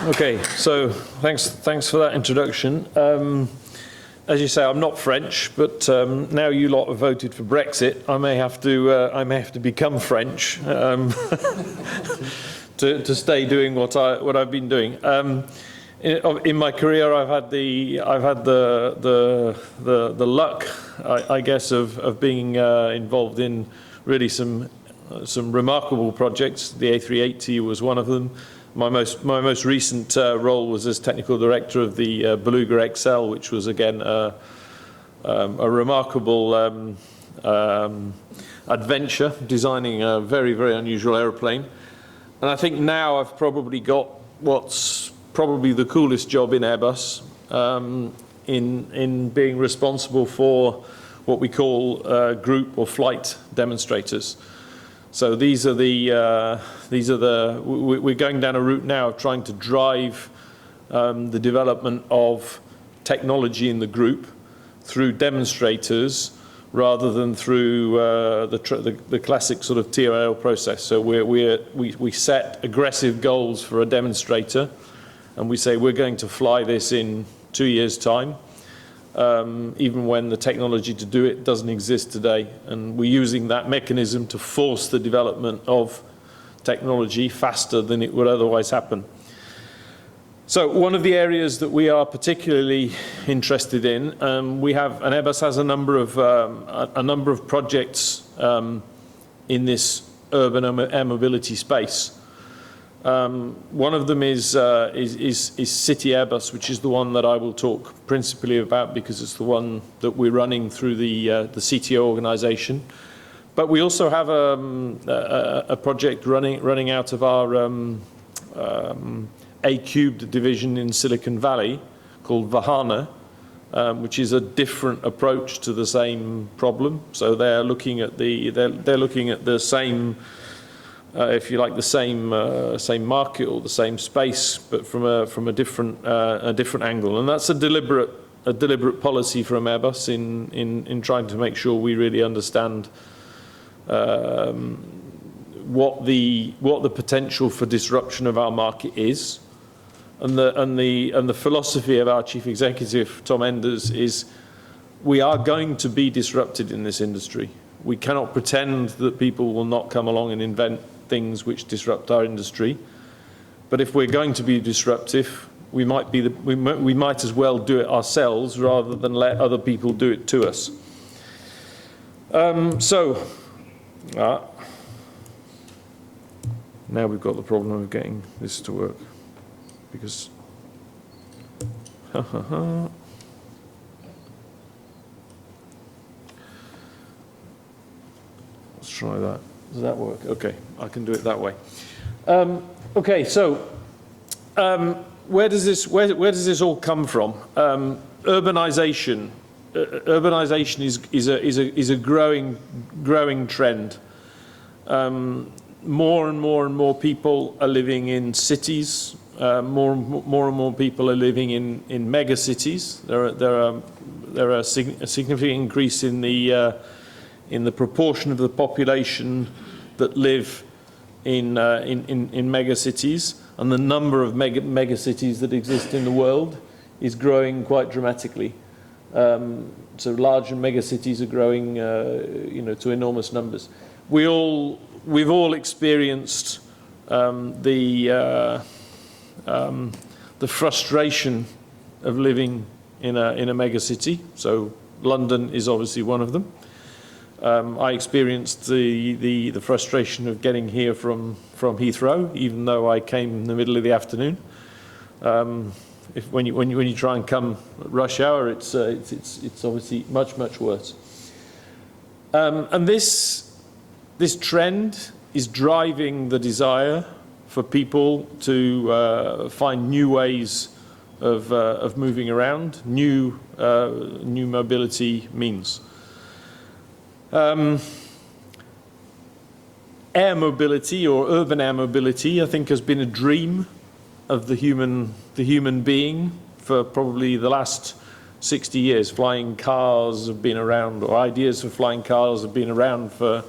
Okay, so thanks for that introduction. As you say, I'm not French, but now you lot have voted for Brexit, I may have to become French to stay doing what I've been doing. In my career, I've had the luck, I guess, of being involved in really some remarkable projects. The A380 was one of them. My most recent role was as technical director of the Beluga XL, which was again a remarkable adventure, designing a very, very unusual aeroplane. And I think now I've probably got what's probably the coolest job in Airbus, in being responsible for what we call group or flight demonstrators. So we're going down a route now of trying to drive the development of technology in the group through demonstrators rather than through the classic sort of TRL process. So we set aggressive goals for a demonstrator, and we say we're going to fly this in 2 years' time, even when the technology to do it doesn't exist today. And we're using that mechanism to force the development of technology faster than it would otherwise happen. So one of the areas that we are particularly interested in, Airbus has a number of projects in this urban air mobility space. One of them is City Airbus, which is the one that I will talk principally about because it's the one that we're running through the CTO organization. But we also have a project running out of our A-cubed division in Silicon Valley called Vahana, which is a different approach to the same problem. So they're looking at the same, if you like, the same market or the same space, but from a different angle. And that's a deliberate policy from Airbus in trying to make sure we really understand what the potential for disruption of our market is. And the philosophy of our chief executive, Tom Enders, is we are going to be disrupted in this industry. We cannot pretend that people will not come along and invent things which disrupt our industry. But if we're going to be disruptive, we might as well do it ourselves rather than let other people do it to us. Now we've got the problem of getting this to work. Because let's try that. Does that work? Okay, I can do it that way. Okay, so where does this all come from? Urbanization. Urbanization is a growing trend. More and more people are living in cities. More and more people are living in mega cities. There are a significant increase in the proportion of the population that live in mega cities, and the number of mega cities that exist in the world is growing quite dramatically. So large and mega cities are growing, to enormous numbers. We've all experienced the frustration of living in a mega city. So London is obviously one of them. I experienced the frustration of getting here from Heathrow, even though I came in the middle of the afternoon. When you try and come at rush hour, it's obviously much worse. And this trend is driving the desire for people to find new ways of moving around, new mobility means. Air mobility or urban air mobility, I think, has been a dream of the human being for probably the last 60 years. Flying cars have been around, or ideas for flying cars have been around for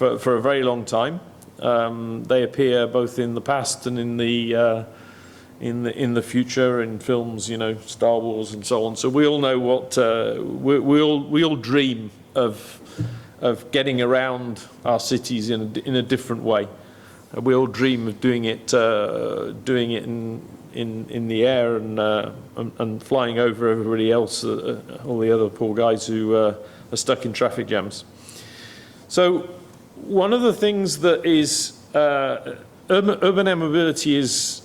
a very long time. They appear both in the past and in the in the future in films, you know, Star Wars and so on. So we all know what we all dream of getting around our cities in a different way. We all dream of doing it in the air and flying over everybody else, all the other poor guys who are stuck in traffic jams. So one of the things that is urban air mobility is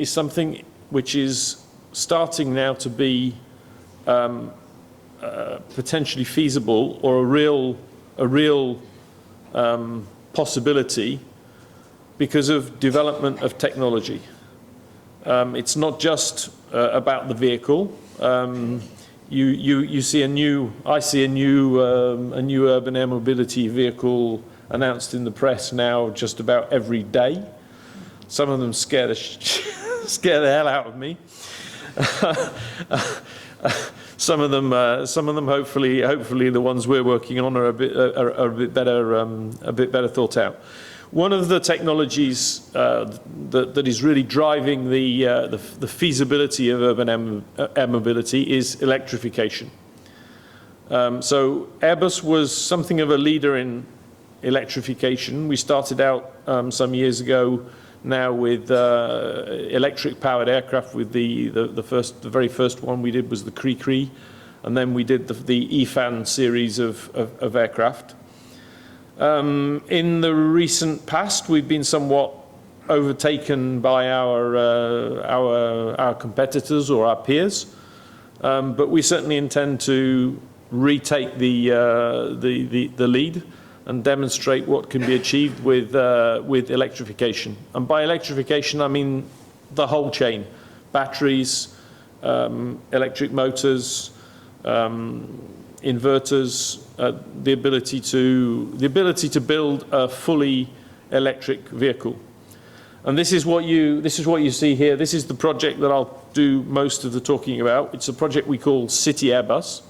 something which is starting now to be potentially feasible, or a real possibility, because of development of technology. It's not just about the vehicle. You see I see a new urban air mobility vehicle announced in the press now just about every day. Some of them scare the hell out of me. Some of them hopefully the ones we're working on are a bit better thought out. One of the technologies that is really driving the feasibility of urban air mobility is electrification. So Airbus was something of a leader in electrification. We started out some years ago now with electric-powered aircraft. With the very first one we did was the Cree, and then we did the EFAN series of aircraft. In the recent past, we've been somewhat overtaken by our competitors or our peers, but we certainly intend to retake the lead and demonstrate what can be achieved with electrification. And by electrification, I mean the whole chain: batteries, electric motors, inverters, the ability to build a fully electric vehicle. And this is what you see here. This is the project that I'll do most of the talking about. It's a project we call City Airbus.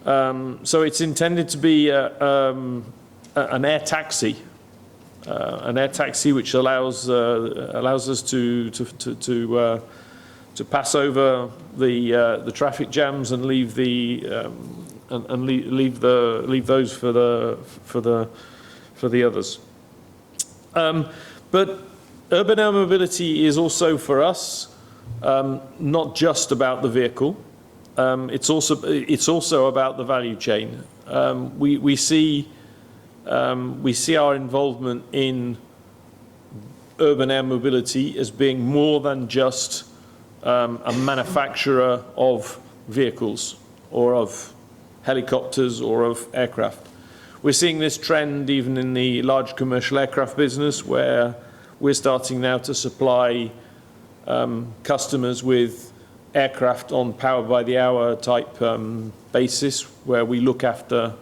So it's intended to be an air taxi, which allows us to pass over the traffic jams and leave those for the others. But urban air mobility is also for us not just about the vehicle. It's also about the value chain. We see our involvement in urban air mobility as being more than just a manufacturer of vehicles or of helicopters or of aircraft. We're seeing this trend even in the large commercial aircraft business, where we're starting now to supply customers with aircraft on power-by-the-hour type basis, where we look after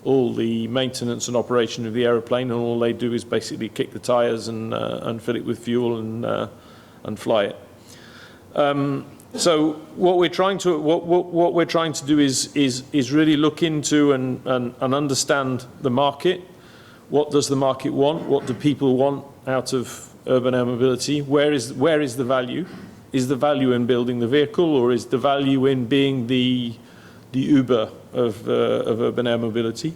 all the maintenance and operation of the aeroplane, and all they do is basically kick the tires and fill it with fuel and fly it. So what we're trying to do is really look into and understand the market. What does the market want? What do people want out of urban air mobility? Where is the value? Is the value in building the vehicle, or is the value in being the Uber of urban air mobility?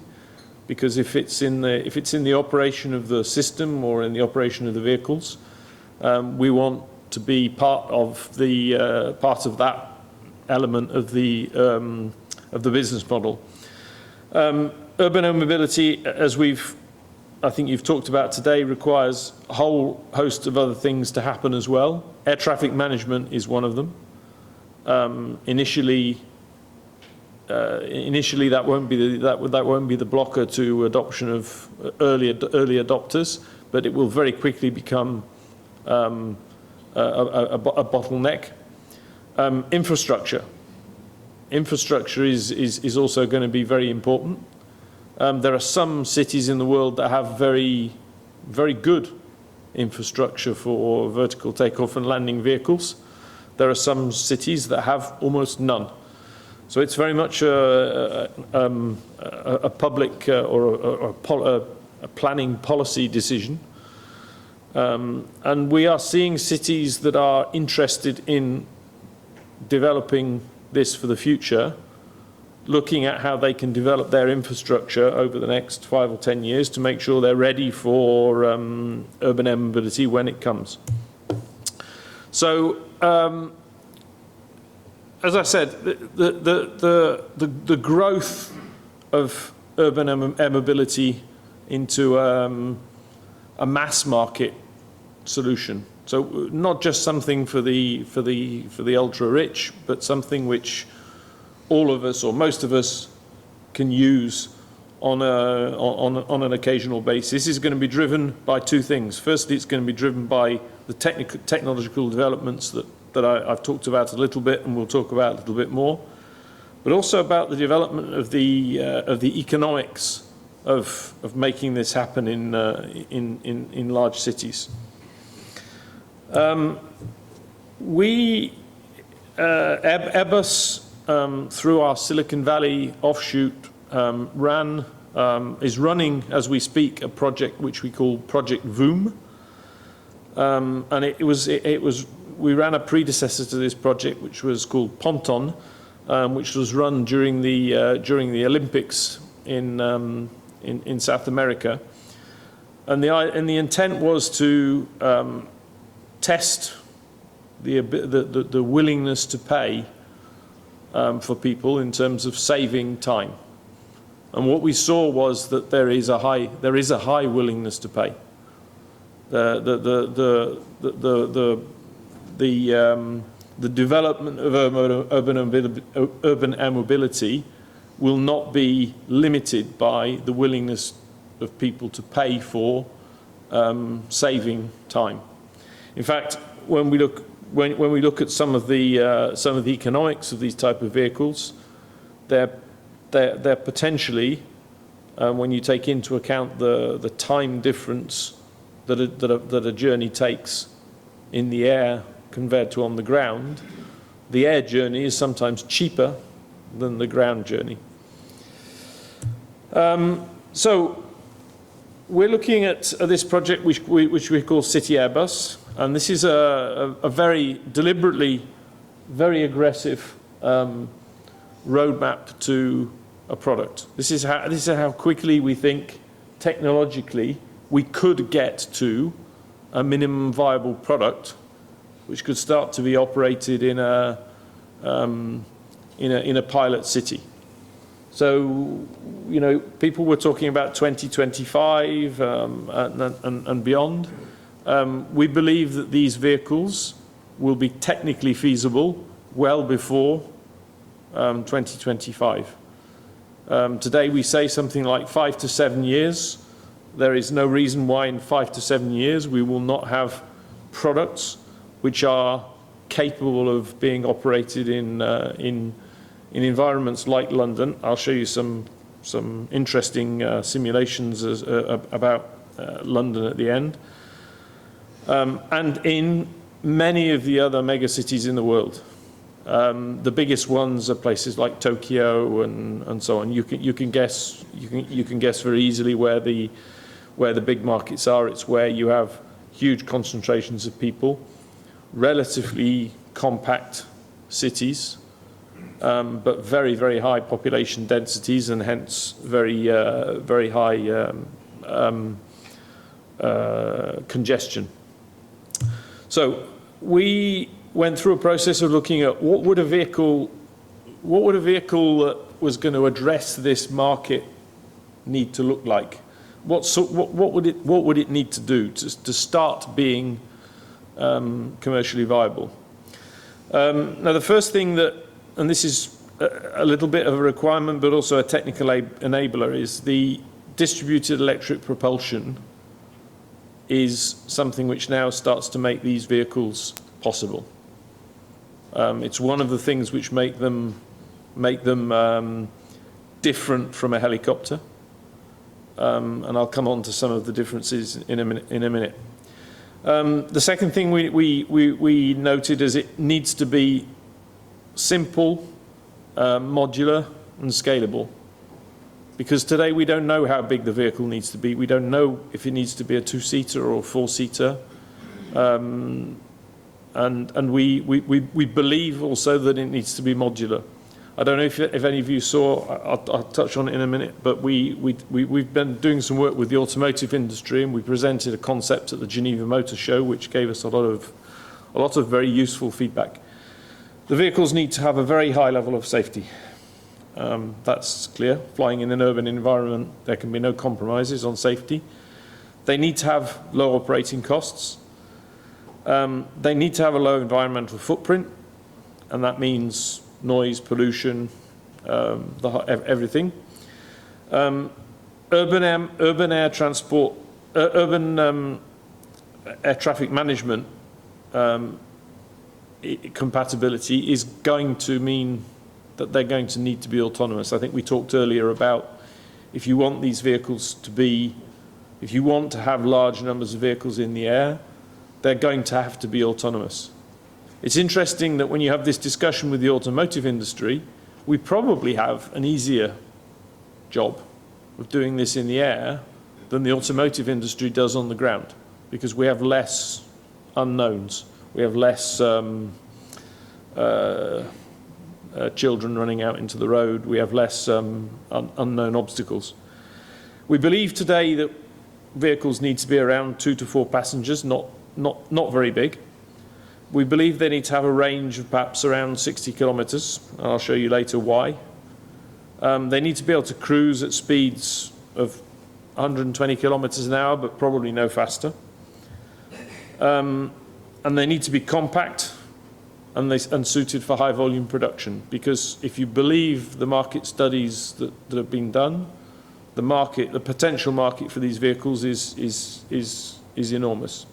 Because if it's in the operation of the system or in the operation of the vehicles, we want to be part of that element of the business model. Urban air mobility, as I think you've talked about today, requires a whole host of other things to happen as well. Air traffic management is one of them. Initially that won't be the blocker to adoption of early adopters, but it will very quickly become a bottleneck. Infrastructure is also going to be very important. There are some cities in the world that have very, very good infrastructure for vertical takeoff and landing vehicles. There are some cities that have almost none. So it's very much a public or a planning policy decision. And we are seeing cities that are interested in developing this for the future, looking at how they can develop their infrastructure over the next 5 or 10 years to make sure they're ready for urban air mobility when it comes. So, as I said, the growth of urban air mobility into a mass market solution. So not just something for the ultra rich, but something which all of us or most of us can use on an occasional basis. This is going to be driven by two things. Firstly, it's going to be driven by the technological developments that I've talked about a little bit, and we'll talk about a little bit more, but also about the development of the economics of making this happen in large cities. Airbus, through our Silicon Valley offshoot, is running as we speak a project which we call Project VOOM, and we ran a predecessor to this project which was called Ponton, which was run during the Olympics in South America, and the intent was to test the willingness to pay for people in terms of saving time. And what we saw was that there is a high willingness to pay. The development of urban air mobility will not be limited by the willingness of people to pay for saving time. In fact, when we look at some of the economics of these type of vehicles, they're potentially, when you take into account the time difference that a journey takes in the air compared to on the ground, the air journey is sometimes cheaper than the ground journey. So we're looking at this project which we call City Airbus, and this is a very deliberately very aggressive roadmap to a product. This is how quickly we think technologically we could get to a minimum viable product which could start to be operated in a pilot city. So, you know, people were talking about 2025 and beyond. We believe that these vehicles will be technically feasible well before 2025. Today we say something like 5 to 7 years. There is no reason why in 5 to 7 years we will not have products which are capable of being operated in environments like London. I'll show you some interesting simulations about London at the end, and in many of the other megacities in the world. The biggest ones are places like Tokyo and so on. You can guess very easily where the big markets are. It's where you have huge concentrations of people, relatively compact cities, but very, very high population densities and hence very high congestion. So we went through a process of looking at what would a vehicle that was going to address this market need to look like. What would it need to do to start being commercially viable? Now, the first thing that, and this is a little bit of a requirement, but also a technical enabler, is the distributed electric propulsion is something which now starts to make these vehicles possible. It's one of the things which make them different from a helicopter, and I'll come on to some of the differences in a minute. The second thing we noted is it needs to be simple, modular, and scalable. Because today we don't know how big the vehicle needs to be. We don't know if it needs to be a two-seater or a four-seater. And we believe also that it needs to be modular. I don't know if any of you saw, I'll touch on it in a minute, but we've been doing some work with the automotive industry, and we presented a concept at the Geneva Motor Show, which gave us a lot of very useful feedback. The vehicles need to have a very high level of safety. That's clear. Flying in an urban environment, there can be no compromises on safety. They need to have low operating costs. They need to have a low environmental footprint, and that means noise, pollution, everything. Urban air transport, urban air traffic management compatibility is going to mean that they're going to need to be autonomous. I think we talked earlier about if you want these vehicles to be, if you want to have large numbers of vehicles in the air, they're going to have to be autonomous. It's interesting that when you have this discussion with the automotive industry, we probably have an easier job of doing this in the air than the automotive industry does on the ground, because we have less unknowns. We have less children running out into the road. We have less unknown obstacles. We believe today that vehicles need to be around 2 to 4 passengers, not very big. We believe they need to have a range of perhaps around 60 kilometers. I'll show you later why. They need to be able to cruise at speeds of 120 kilometers an hour, but probably no faster. And they need to be compact and suited for high volume production, because if you believe the market studies that have been done, the potential market for these vehicles is enormous.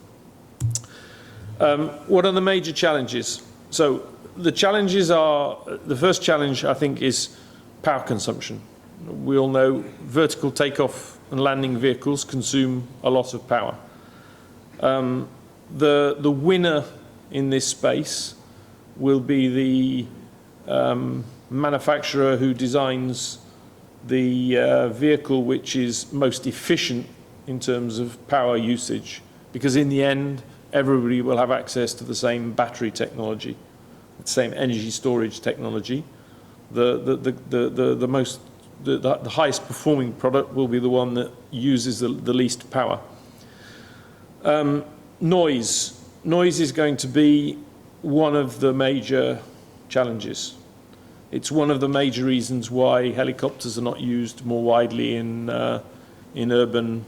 What are the major challenges? So the challenges are, the first challenge I think is power consumption. We all know vertical takeoff and landing vehicles consume a lot of power. The winner in this space will be the manufacturer who designs the vehicle which is most efficient in terms of power usage, because in the end everybody will have access to the same battery technology, the same energy storage technology. The highest performing product will be the one that uses the least power. Noise is going to be one of the major challenges. It's one of the major reasons why helicopters are not used more widely in urban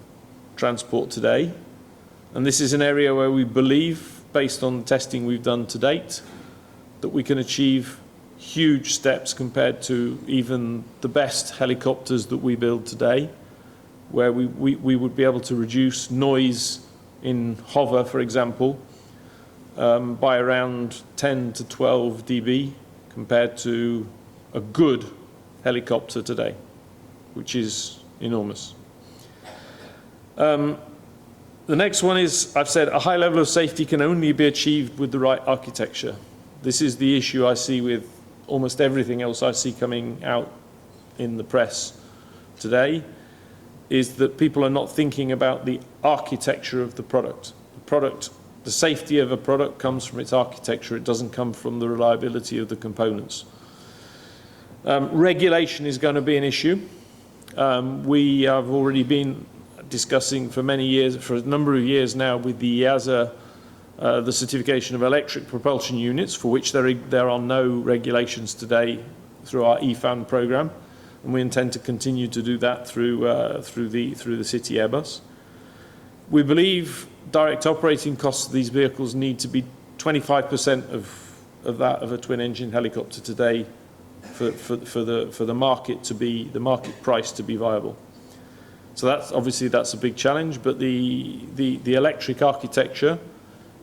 transport today. And this is an area where we believe, based on the testing we've done to date, that we can achieve huge steps compared to even the best helicopters that we build today, where we would be able to reduce noise in hover, for example, by around 10 to 12 dB compared to a good helicopter today, which is enormous. The next one is, I've said, a high level of safety can only be achieved with the right architecture. This is the issue I see with almost everything else I see coming out in the press today, is that people are not thinking about the architecture of the product. The safety of a product comes from its architecture. It doesn't come from the reliability of the components. Regulation is going to be an issue. We have already been discussing for many years, for a number of years now, with the EASA, the certification of electric propulsion units, for which there are no regulations today through our EFAN program, and we intend to continue to do that through the city Airbus. We believe direct operating costs of these vehicles need to be 25% of that of a twin-engine helicopter today for the market price to be viable. So that's a big challenge, but the electric architecture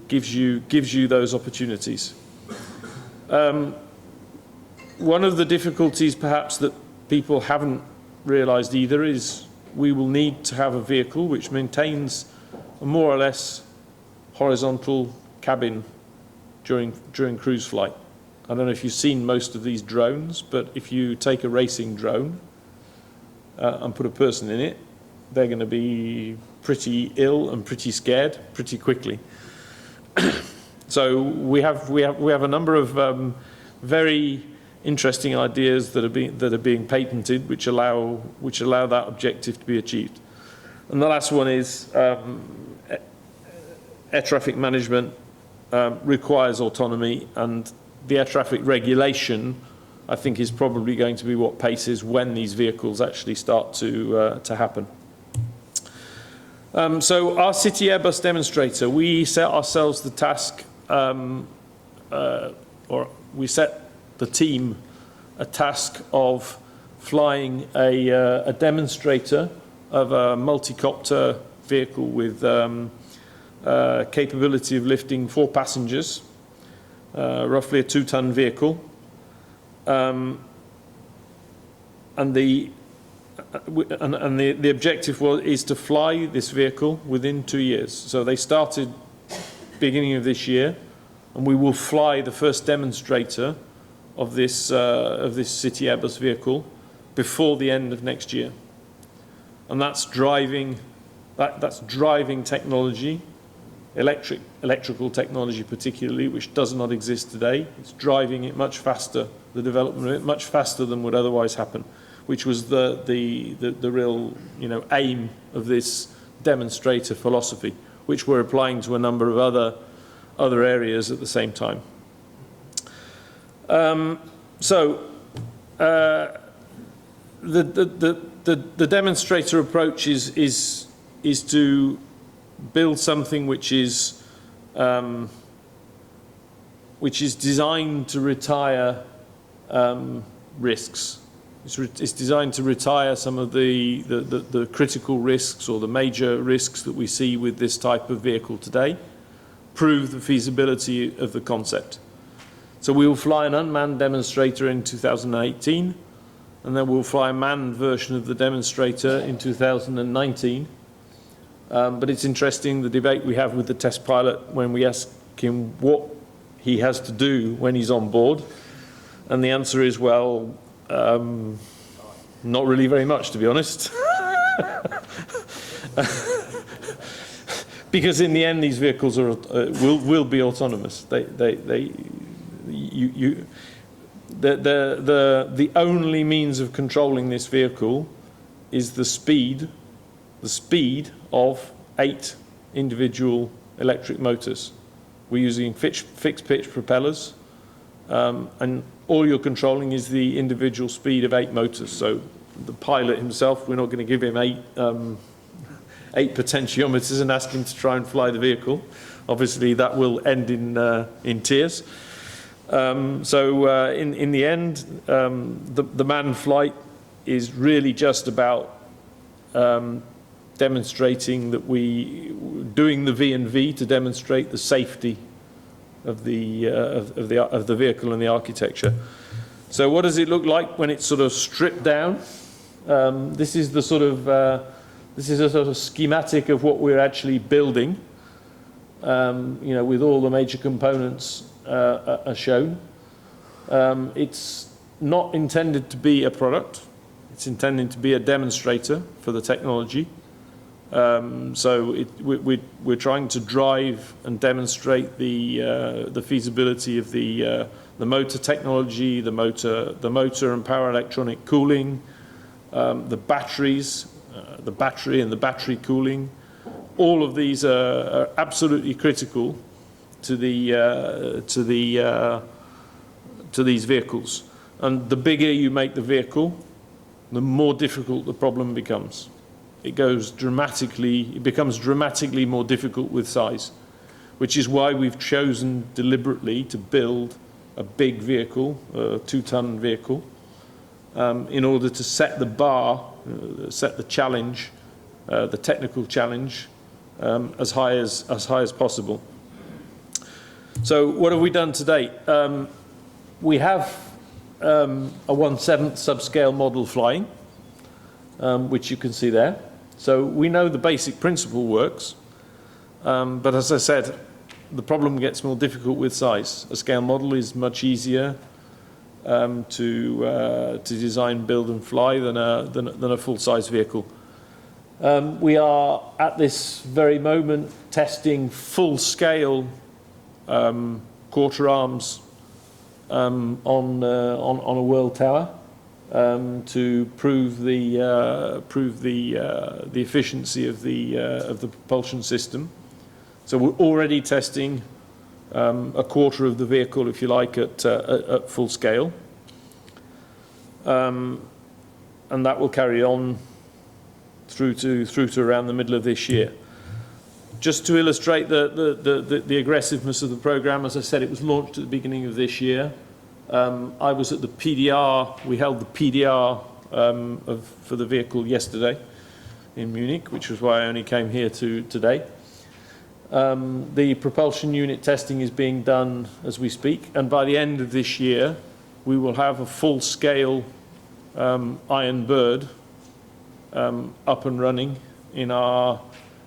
gives you those opportunities. One of the difficulties perhaps that people haven't realized either is we will need to have a vehicle which maintains a more or less horizontal cabin during cruise flight. I don't know if you've seen most of these drones, but if you take a racing drone, and put a person in it, they're going to be pretty ill and pretty scared pretty quickly. So we have a number of very interesting ideas that are being patented, which allow that objective to be achieved. And the last one is air traffic management requires autonomy, and the air traffic regulation, I think, is probably going to be what paces when these vehicles actually start to happen. So our City Airbus demonstrator, we set ourselves the task, or we set the team a task of flying a demonstrator of a multi-copter vehicle with capability of lifting 4 passengers, roughly a 2-ton vehicle. And the objective is to fly this vehicle within 2 years. So they started beginning of this year, and we will fly the first demonstrator of this City Airbus vehicle before the end of next year. And that's driving technology, electrical technology particularly, which does not exist today. It's driving it much faster, the development of it much faster than would otherwise happen, which was the real aim of this demonstrator philosophy, which we're applying to a number of other areas at the same time. The demonstrator approach is to build something which is designed to retire risks. It's designed to retire some of the critical risks or the major risks that we see with this type of vehicle today, prove the feasibility of the concept. So we will fly an unmanned demonstrator in 2018, and then we'll fly a manned version of the demonstrator in 2019. But it's interesting, the debate we have with the test pilot when we ask him what he has to do when he's on board. And the answer is, well, not really very much, to be honest. Because in the end, these vehicles will be autonomous. The only means of controlling this vehicle is the speed of 8 individual electric motors. We're using fixed pitch propellers, and all you're controlling is the individual speed of 8 motors. So the pilot himself, we're not going to give him 8 potentiometers and ask him to try and fly the vehicle. Obviously, that will end in tears. In the end, the manned flight is really just about demonstrating that doing the V&V to demonstrate the safety of the vehicle and the architecture. So what does it look like when it's sort of stripped down? This is a sort of schematic of what we're actually building. With all the major components are shown. It's not intended to be a product. It's intended to be a demonstrator for the technology. We're trying to drive and demonstrate the feasibility of the motor technology, the motor and power electronic cooling, the batteries, the battery and the battery cooling. All of these are absolutely critical to these vehicles. And the bigger you make the vehicle, the more difficult the problem becomes. It becomes dramatically more difficult with size, which is why we've chosen deliberately to build a big vehicle, a 2-ton vehicle, in order to set the bar, set the challenge, the technical challenge, as high as possible. So what have we done to date? We have a 1/7 subscale model flying, which you can see there. So we know the basic principle works, but as I said, the problem gets more difficult with size. A scale model is much easier. to design, build and fly than a full-size vehicle. We are at this very moment testing full-scale quarter arms on a world tower to prove the efficiency of the propulsion system. So we're already testing a quarter of the vehicle, if you like, at full scale, and that will carry on through to around the middle of this year. Just to illustrate the aggressiveness of the program, as I said, it was launched at the beginning of this year. I was at the PDR. We held the PDR for the vehicle yesterday in Munich, which was why I only came here today. The propulsion unit testing is being done as we speak, and by the end of this year, we will have a full-scale Iron Bird up and running in our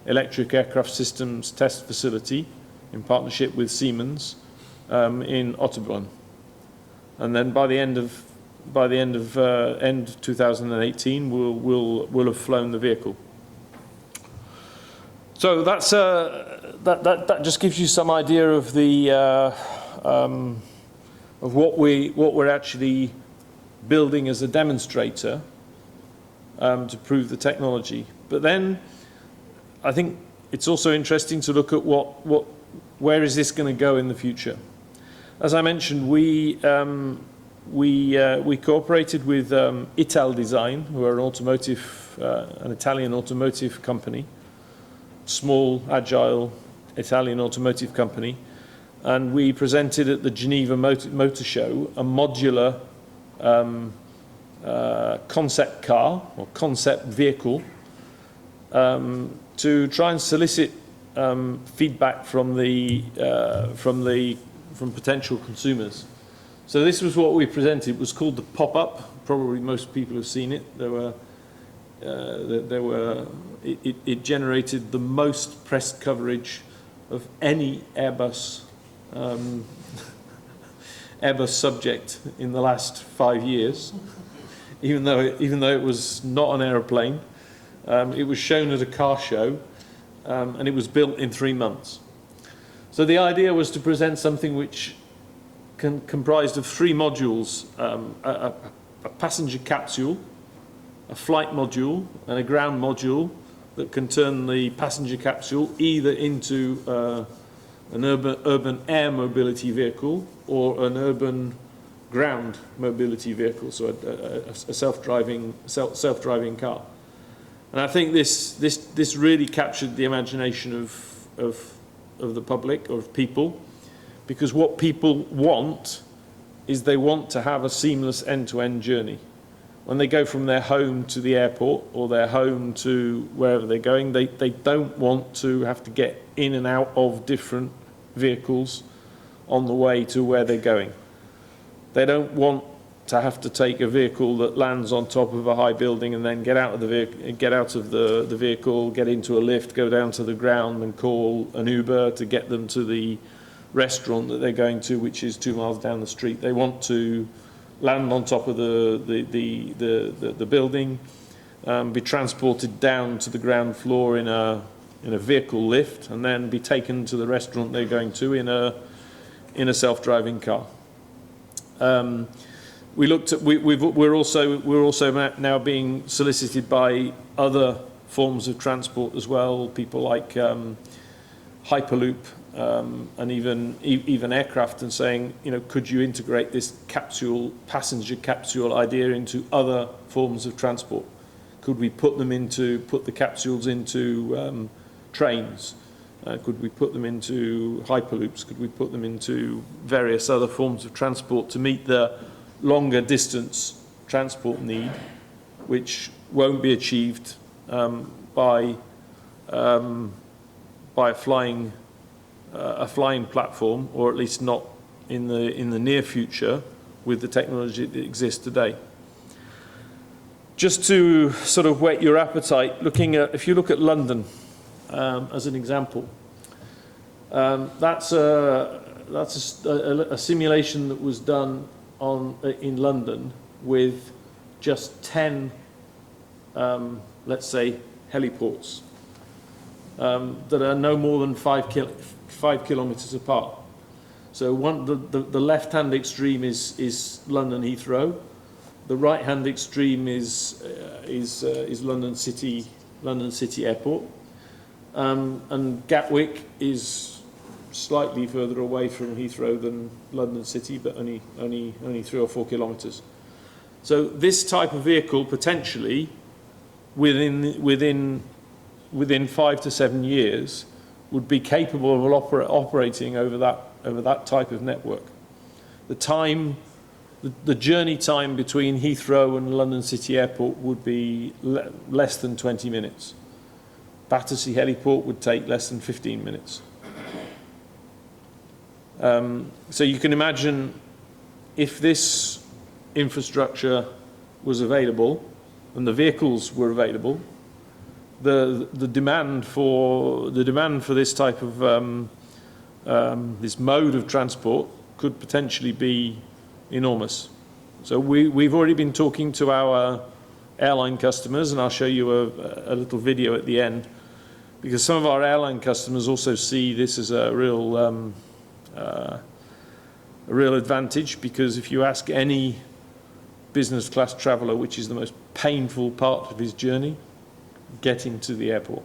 electric aircraft systems test facility in partnership with Siemens in Ottobrunn. And then by the end of 2018, we'll have flown the vehicle. So that's that just gives you some idea of the of what we're actually building as a demonstrator to prove the technology. But then I think it's also interesting to look at where is this going to go in the future. As I mentioned, we cooperated with Ital Design, who are an Italian automotive company, small, agile Italian automotive company, and we presented at the Geneva Motor Show a modular concept car or concept vehicle to try and solicit feedback from potential consumers. So this was what we presented. It was called the Pop-Up. Probably most people have seen it. It generated the most press coverage of any Airbus subject in the last 5 years, even though it was not an aeroplane. It was shown at a car show, and it was built in 3 months. So the idea was to present something which comprised of 3 modules: a passenger capsule, a flight module, and a ground module that can turn the passenger capsule either into an urban air mobility vehicle or an urban ground mobility vehicle, so a self-driving car. And I think this really captured the imagination of the public, or of people, because what people want is they want to have a seamless end-to-end journey. When they go from their home to the airport or their home to wherever they're going, they don't want to have to get in and out of different vehicles on the way to where they're going. They don't want to have to take a vehicle that lands on top of a high building and then get out of the vehicle, get into a lift, go down to the ground and call an Uber to get them to the restaurant that they're going to, which is 2 miles down the street. They want to land on top of the building, be transported down to the ground floor in a vehicle lift, and then be taken to the restaurant they're going to in a self-driving car. We looked at we're also now being solicited by other forms of transport as well, people like Hyperloop and even aircraft, and saying, could you integrate this passenger capsule idea into other forms of transport? Could we put the capsules into trains? Could we put them into Hyperloops? Could we put them into various other forms of transport to meet the longer distance transport need, which won't be achieved by a flying platform, or at least not in the near future with the technology that exists today. Just to sort of whet your appetite, if you look at London as an example, that's a simulation that was done in London with just 10, let's say, heliports that are no more than 5 kilometres apart. So the left-hand extreme is London Heathrow. The right-hand extreme is London City Airport, and Gatwick is slightly further away from Heathrow than London City, but only 3 or 4 kilometres. So this type of vehicle potentially within 5 to 7 years would be capable of operating over that type of network. The journey time between Heathrow and London City Airport would be less than 20 minutes. Battersea Heliport would take less than 15 minutes. So you can imagine if this infrastructure was available and the vehicles were available, the demand for this type of this mode of transport could potentially be enormous. So we've already been talking to our airline customers, and I'll show you a little video at the end, because some of our airline customers also see this as a real advantage, because if you ask any business class traveller which is the most painful part of his journey, getting to the airport.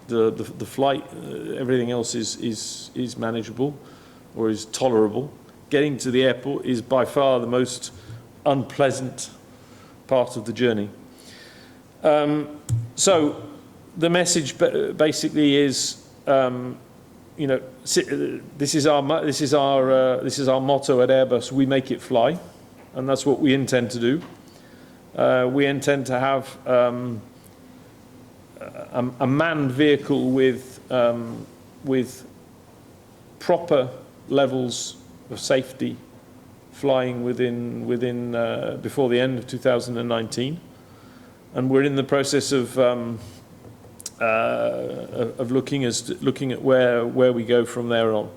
The flight, everything else is manageable or is tolerable. Getting to the airport is by far the most unpleasant part of the journey. So the message basically is, this is our motto at Airbus: we make it fly, and that's what we intend to do. We intend to have a manned vehicle with proper levels of safety flying before the end of 2019, and we're in the process of looking at where we go from there on.